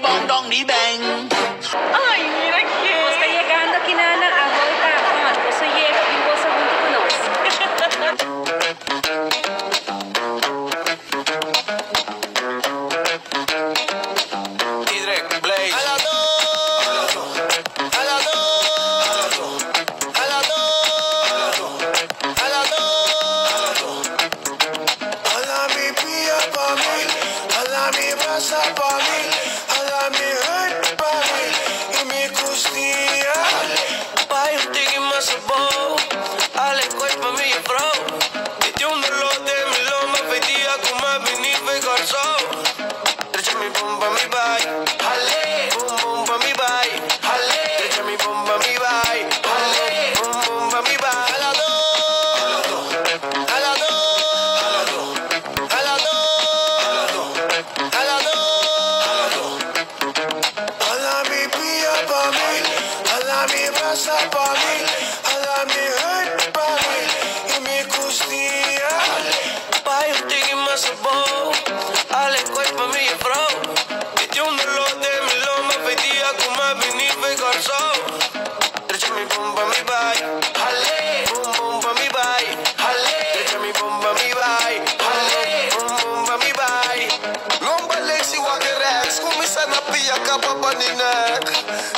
bong dong ni bang. Ay, mira que. Está llegando aquí nada a volta. Pronto, você chega e você junto conosco.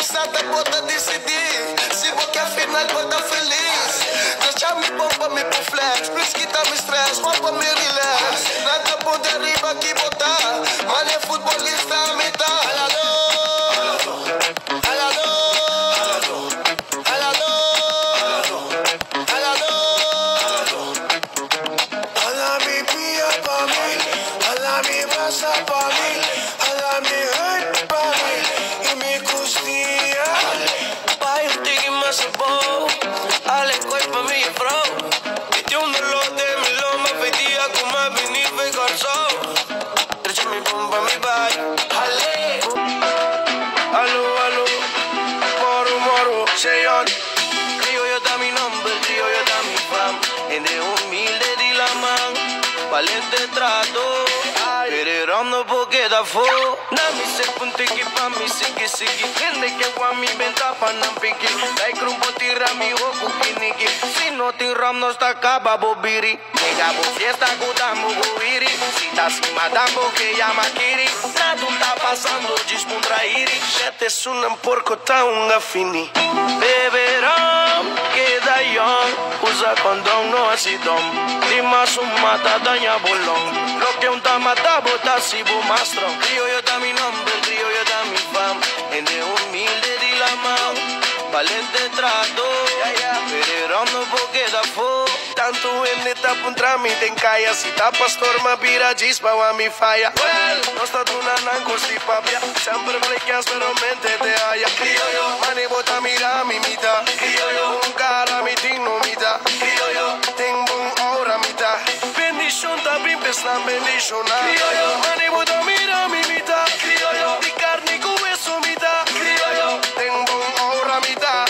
Santa bota decidir, se vou que afinal bota feliz. Deixa-me bomba, me pro flex, please quita-me stress, roupa me relax. Nada bom de arriba que botar, mas é futebolista a metade. Ela me pia pra mim, ela me passa pra mim, ela me hurt pra mim e me costia. Pai, eu tenho mais sabor, ela coi pra mim, bro. E tem dolor de mi loma, pedia como a venir e garçom. Deixa me bomba, me vai. Alô, alô, moro, say on. Criollo da mi nombre, criollo da mi fam. En de humilde di la man, valente trato. Pererando porque da fo. Na mi se punti ki pa mi siki. Gente que wa mi venta pa nam piki. Dai krumpo tira mi oku kiniki. Si no tiram no sta kaba bobiri. Mega bo fiesta kudamu guiri. Si ta si madambo que llama kiri. Nada tá passando descontrair. Gente sunam porco tá fini. Beberão, queda young. Usa condom, no acidom. Dima sumata daña bolón. Lo que un tamata bota si bu mastro. Criollo da mi nombre, criollo da mi fam. En de humilde di la man. Valente trato. Pererando porque da fo. Tanto en neta contra mi ten caia. Si ta pastor ma pira gispa wa mi falla. Well, no sta tuna nan costi papia. Sempre flecchias pero mente te haya. Criollo, mani bota mira mi mita. Criollo, un cara mi digno mita. Criollo, tengo un aura mita. Bendición ta bimpes na bendición. Criollo, mani bota mira mi mita. Criollo, di carne con hueso mita. Criollo, tengo un aura mita.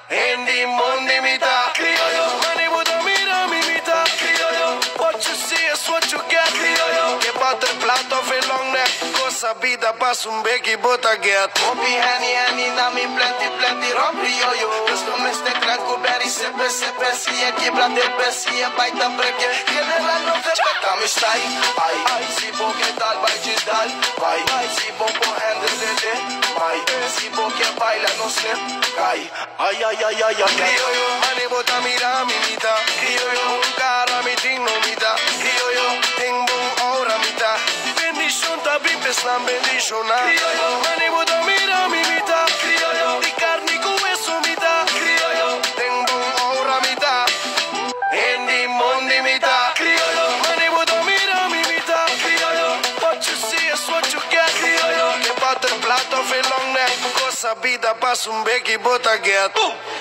En di mondi mita. Criollo, mani bota mira mi mita. Criollo, what you see is what you get. Criollo, que bate el plato fe long neck. Cosa vida pas un becky bota get. Hopi hani na mi plenty rom criollo. Esto no este clan cuberi sepe si e quebrate si e baita breque. General no respeta mi style. Ay, si bo que tal vai te dar. Vai, si bo po handle de. Vai, si bo que baila no se cae. Ay. Criollo, mani bota mira mi mita. Criollo, un cara mi digno mita. Criollo, tengo un aura mita. Bendición ta bimpes na bendición. Criollo, mani bota mira mi mita. Criollo, di carne con hueso mita. Criollo, tengo un aura mita. En di mondi mita. Criollo, mani bota mira mi mita. Criollo, what you see is what you get. Criollo, que bate el plato fe long neck. Cosa vida pas un becky bota get.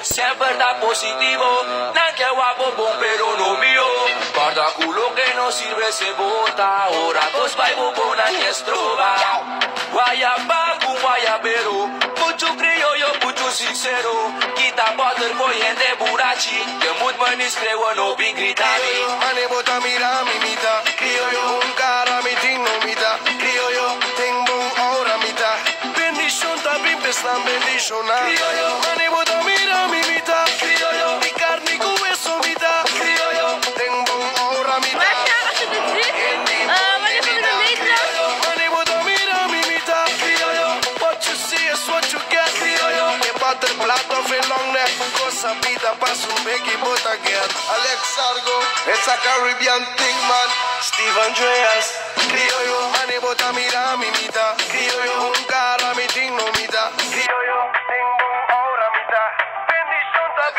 Siempre está positivo, na que guapo bom pero no mío. Guarda culo que no sirve se bota. Ahora dos baibo bona estroba. Guayabambu, guayabero. Mucho criollo, mucho sincero. Quita poder coyente burachi. Que mut manis creo no bin gritami. Mani bota mira mi mita. Criollo, un cara mi digno mita. Criollo, tengo un aura mita. están bendicionadas. Criollo, mani bota mira mi mitad. Criollo, mi carne y hueso mitad. Criollo, tengo ahora mitad. Als je dit ziet, wanneer kom ik een leedje? Mani bota mira mi mitad. Criollo, what you see is what you get. Criollo, je bate el plato en long neck. Cosa vida pasa un becky bota get. Alex Sargo, it's a Caribbean thing man. Steve Andreas, criollo, mani bota mira mi mitad. Criollo, un cara mi digno mitad. Criollo, tengo ahora mitad. Bendición también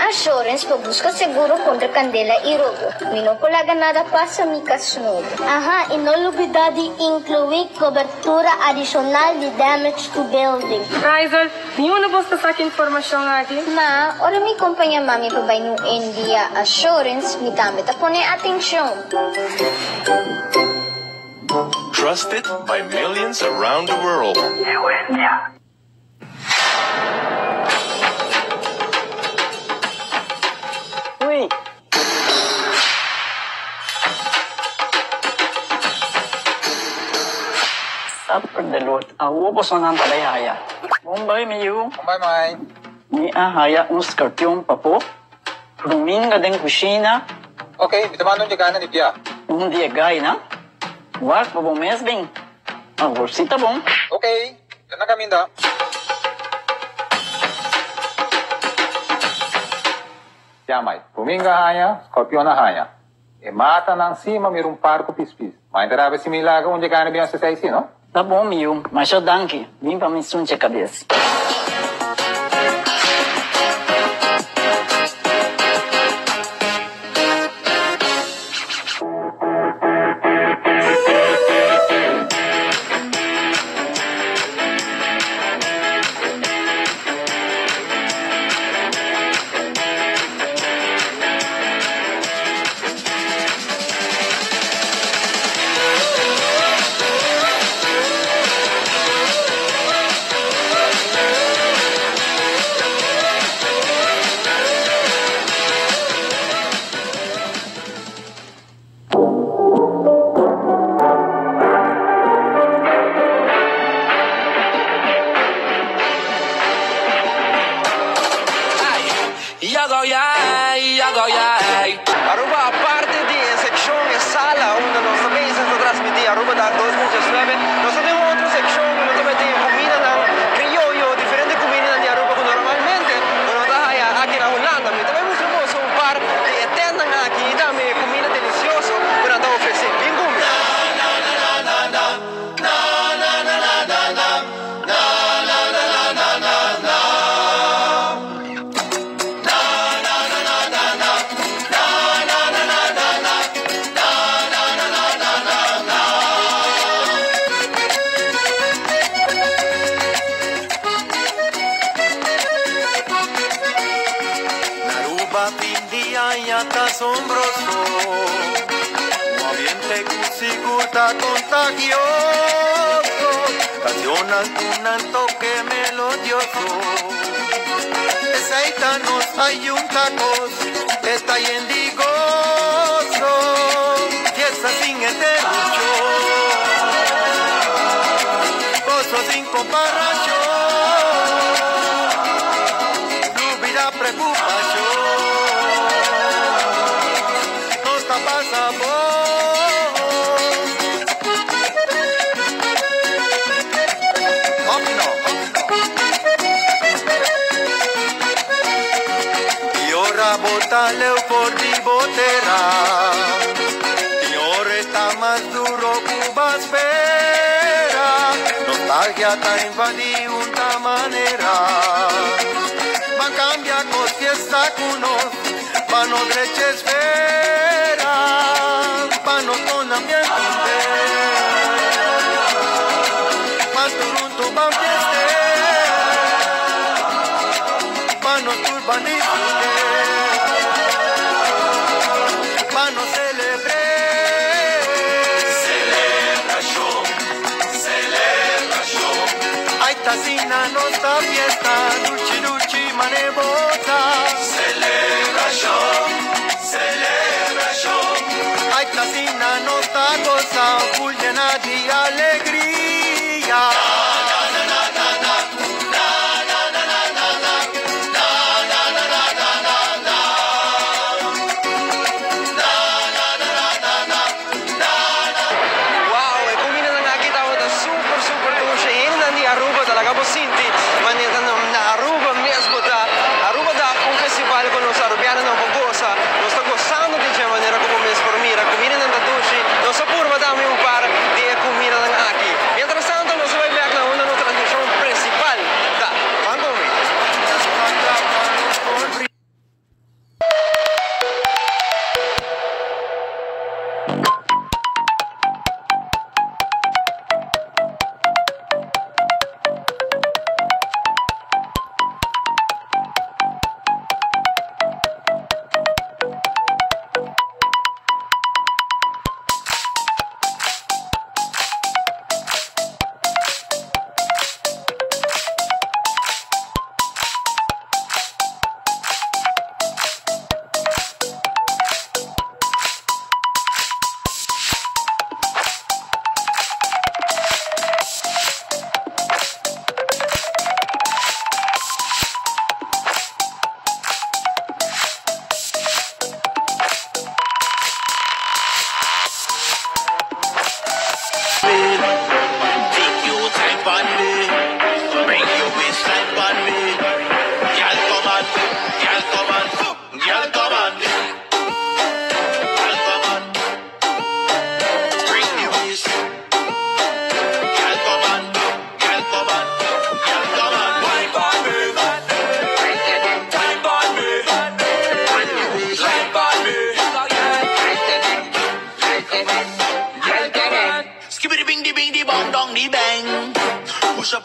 assurance pabusca seguro contra candela e roubo. Não colaga nada passa mi casnudo. Aha, inolubidade inclui cobertura adicional de damage to building. Raizal, nenhuma de vocês está aqui informação aqui? Ma, ora mi companhia mami pa no India Assurance, mi tamit pone atenção. Trusted by millions around the world. India. Uy. Sapper de Lord, ako po sa nang palayaya. Mumbai, Miyu. Mumbai. Ni ahaya un scorpion pa po. Rumin ka din kusina. Okay, bitamano niya gana ni Pia. Hindi agay na. Wak pa po mesbing. Agorsita bong. Okay, yan na kami da. Yamay, Puminga haya, Scorpion na haya. E mata ng sima mayroong parko pispis. Maindarabe si Milaga unja gana biyan sa saisi, no? Tá bom, Miyu. Mas eu danke. Vim pra me sunte a cabeça. Aruba, aparte de sección e sala, onde nós também estamos transmitir Aruba da 2019, nós temos outra secção onde também tem comida criollo, diferente comida de Aruba que normalmente nós está aqui na Holanda, mas também mostramos um par de eterna aqui também comida deliciosa para dar oferecer. Bem comigo. Asombroso, un ambiente cusiguta contagioso, canciones con un toque melodioso. Aceitanos ayuntacos, está yendigoso, fiesta sin eterno, gozo sin comparación. taleo por bibotera. Señor, está más duro Cuba espera. Nostalgia ta invadí una manera. Va cambia cos fiesta cunos, va no dreches vera, va no con ambiente. Va turunto va fieste, va no turbaniste, va no celebre. Celebración, celebración. Ay, tacina no está fiesta, dulce, dulce, manebota. Celebración, celebración. Ay, tacina no está cosa, full llena de alegría. Aruba talaga po Sinti, manita na Aruba mesmo da. Aruba da un festival con los arubianos ng Bogosa. Lo sto gozando di questa maniera come mes formira, comida ng Tadushi. Lo sa purba dami un par di comida ng Aki. Mientras tanto, nos va back na una tradición principal da Bangomi. Skibbity bing di bong dong di bang. Push up.